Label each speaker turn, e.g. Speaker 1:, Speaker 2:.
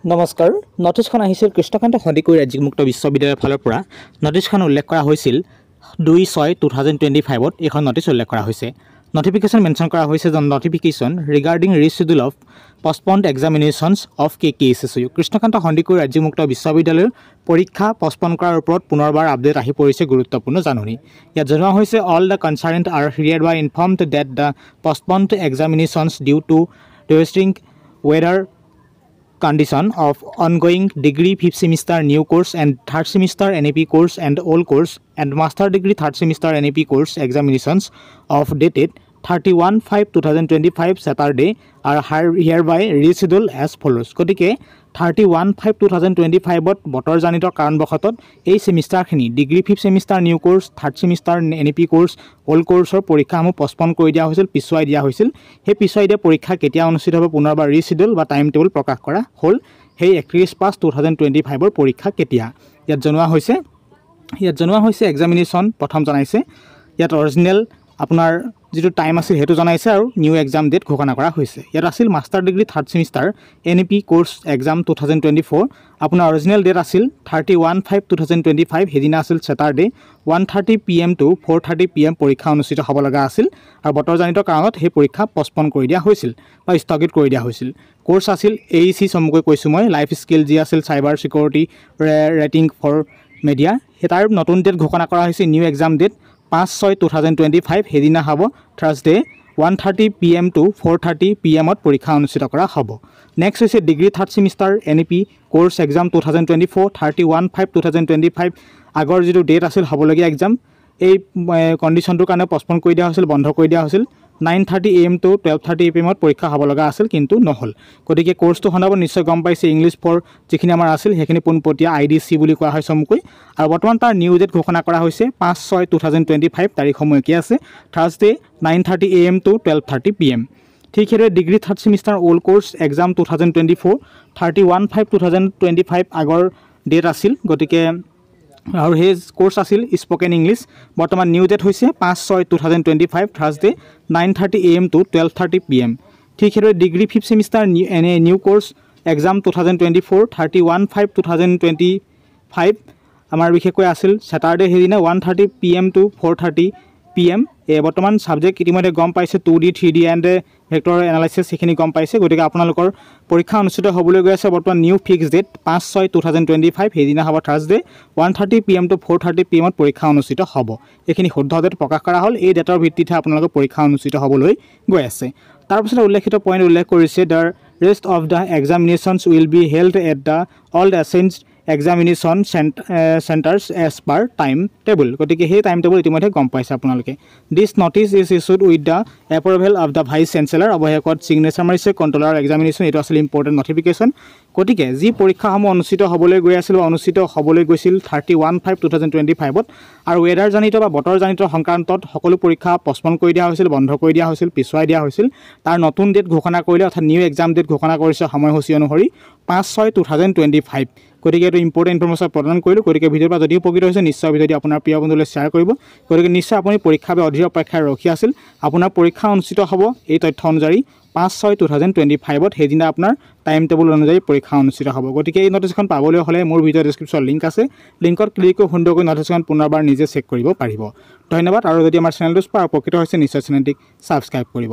Speaker 1: নমস্কাৰ নটিছখন আহিছিল কৃষ্ণকান্ত সন্দিকৈ ৰাজ্যিক মুক্ত বিশ্ববিদ্যালয়ৰ ফালৰ পৰা নটিছখন উল্লেখ কৰা হৈছিল 2/6/2025 এখন নটিছ উল্লেখ কৰা হৈছে নটিফিকেশ্যন মেনশ্যন কৰা হৈছে যে notification regarding reschedule of postponed examinations of KKSSU Krishnakanta Sandikai ৰাজ্যিক মুক্ত বিশ্ববিদ্যালয়ৰ পৰীক্ষা পষ্টপন কৰাৰ ওপৰত পুনৰবাৰ আপডেট আহি পৰিছে গুৰুত্বপূৰ্ণ জাননী ইয়াত জনোৱা হৈছে all the concerned are hereby informed that the postponed examinations due to existing weather condition of ongoing degree 5th semester new course and 3rd semester NAP course and old course and master degree 3rd semester NAP course examinations of dated 31/5/2025 Saturday are hereby rescheduled as follows. Kotike 31/5/2025 বতৰ জানিত কাৰণবশতত এই সেমিষ্টাৰখিনি degree 5th semester new course 3rd semester NAP course old courseৰ পৰীক্ষাসমূহ postpone কৰি দিয়া হৈছিল পিছুৱাই দিয়া হৈছিল হে পিছুৱাই দিয়া পৰীক্ষা কেতিয়া অনুষ্ঠিত হ'ব পুনৰবাৰ ৰিচিডিউল বা টাইম টেবুল প্ৰকাশ কৰা হ'ল হে 31/5/2025 পৰীক্ষা কেতিয়া ইয়াত জনোৱা হৈছে এক্সামিনেশ্যন প্ৰথম জনাইছে ইয়াত অৰিজিনেল আপোনাৰ যেটো টাইম আছিল হেতু জনাইছে আৰু নিউ এক্সাম ডেট ঘোষণা কৰা হৈছে ইয়াত আছিল master degree 3rd semester NAP course exam 2024 আপোনাৰ অৰিজিনেল ডেট আছিল 31/5/2025 হেদিনা আছিল স্যাটাৰডে 1:30 PM to 4:30 PM পৰীক্ষা অনুষ্ঠিত হ'ব লগা আছিল আৰু বতৰজনিত কাৰণত হে পৰীক্ষা পষ্টপন কৰি দিয়া হৈছিল বা স্থগিত কৰি দিয়া হৈছিল কোৰ্স আছিল AEC সমকৈ কৈছো মই লাইফ স্কিল যি আছিল cyber security writing for media হেতাৰ নতুন ডেট ঘোষণা কৰা হৈছে নিউ এক্সাম ডেট 5/6/2025 হেদিনা হ'ব থাৰ্সডে 1:30 PM to 4:30 PM পৰীক্ষা অনুষ্ঠিত কৰা হ'ব নেক্সট হৈছে degree 3rd semester NAP course exam 2024 31/5/2025 আগৰ যেটো ডেট আছিল হ'বলগীয়া এক্সাম এই কন্ডিশনটোৰ কাৰণে পষ্টপন কৰি দিয়া হৈছিল বন্ধ কৰি দিয়া হৈছিল 9:30 AM to 12:30 PM পৰীক্ষা হ'ব লগা আছিল কিন্তু নহল গতিকে কোৰ্সটো হনাব নিশ্চয় গম পাইছে ইংলিশ ফৰ যিখিনি আমাৰ আছিল হেখিনি পুনপটিয়া IDC বুলি কোৱা হয় সমকৈ আৰু বৰ্তমান তাৰ নিউ ডেট ঘোষণা কৰা হৈছে 5/6/2025 তাৰিখ সময় কি আছে থাৰ্সডে 9:30 AM to 12:30 PM ঠিক হেৰে degree 3rd semester old course exam 2024 31/5/2025 আগৰ ডেট আছিল গতিকে আৰু হেজ কোৰ্স আছিল স্পোকেন ইংলিশ বৰ্তমান নিউ ডেট হৈছে 5/6/2025 থাৰ্সডে 9:30 AM to 12:30 PM ঠিক হেৰে degree 5th semester new course exam 2024 31/5/2025 আমাৰ বিশেষকৈ আছিল স্যাটাৰডে হেদিনা 1:30 PM to 4:30 PM বৰ্তমান সাবজেক্ট ইতিমধ্যে গম পাইছে 2D 3D and vector analysis সেখিনি গম পাইছে গতিকে আপোনালোকৰ পৰীক্ষা অনুষ্ঠিত হ'বলৈ গৈ আছে বৰ্তমান নিউ ফিক্স ডেট 5/6/2025 হেদিনা হ'ব থাৰ্সডে 1:30 PM to 4:30 PM পৰীক্ষা অনুষ্ঠিত হ'ব এখিনি শুদ্ধ ডেট প্ৰকাশ কৰা হ'ল এই ডেটৰ ভিত্তিতে আপোনালোকৰ পৰীক্ষা অনুষ্ঠিত হ'বলৈ গৈ আছে তাৰ পিছত উল্লেখিত পইণ্ট উল্লেখ কৰিছে the rest of the examinations will be held at the all assigned examination centers as per time table গতিকে হে টাইম টেবল ইতিমধ্যে গম পাইছে আপোনালোকে this notice is issued with the approval of the vice chancellor অবহেকত signature মাৰিছে controller examination এটো আছিল ইম্পৰ্টেন্ট নটিফিকেশন গতিকে যি পৰীক্ষাসমূহ অনুষ্ঠিত হ'বলৈ গৈ আছিল অনুষ্ঠিত হ'বলৈ গৈছিল 31/5/2025 আৰু ৱেডাৰ জানিত বা বতৰ জানিত সংক্ৰান্তত সকলো পৰীক্ষা পষ্টপন কৰি দিয়া হৈছিল বন্ধ কৰি দিয়া হৈছিল পিছুৱাই দিয়া হৈছিল তাৰ নতুন ডেট ঘোষণা কৰিলে অৰ্থাৎ নিউ এক্সাম ডেট ঘোষণা কৰিছে সময়সূচী অনুসৰি 5/6/2025 গতিকে এটো ইম্পৰ্টেন্ট ইনফৰমেশন প্ৰদান কৰিলো গতিকে ভিডিঅ'ৰ পৰা যদি উপকৃত হৈছে নিশ্চয় ভিডিঅ'টি আপোনাৰ প্ৰিয় বন্ধুলৈ শ্বেয়াৰ কৰিব গতিকে নিশ্চয় আপুনি পৰীক্ষাৰ বাবে অধীৰ অপেক্ষাৰে ৰখি আছিল আপোনাৰ পৰীক্ষা অনুষ্ঠিত হ'ব এই তথ্য অনুযায়ী 5/6/2025 হেদিনা আপোনাৰ টাইম টেবুল অনুযায়ী পৰীক্ষা অনুষ্ঠিত হ'ব গতিকে এই নটিছখন পাবলৈ হলে মোৰ ভিডিঅ' ডেসক্ৰিপচন লিংক আছে লিংকত ক্লিক কৰি সুন্দৰকৈ নটিছখন পুনৰবাৰ নিজে চেক কৰিব পাৰিব ধন্যবাদ আৰু যদি আমাৰ চেনেলটো উপকৃত হৈছে নিশ্চয় চেনেলটিক সাবস্ক্ৰাইব কৰিব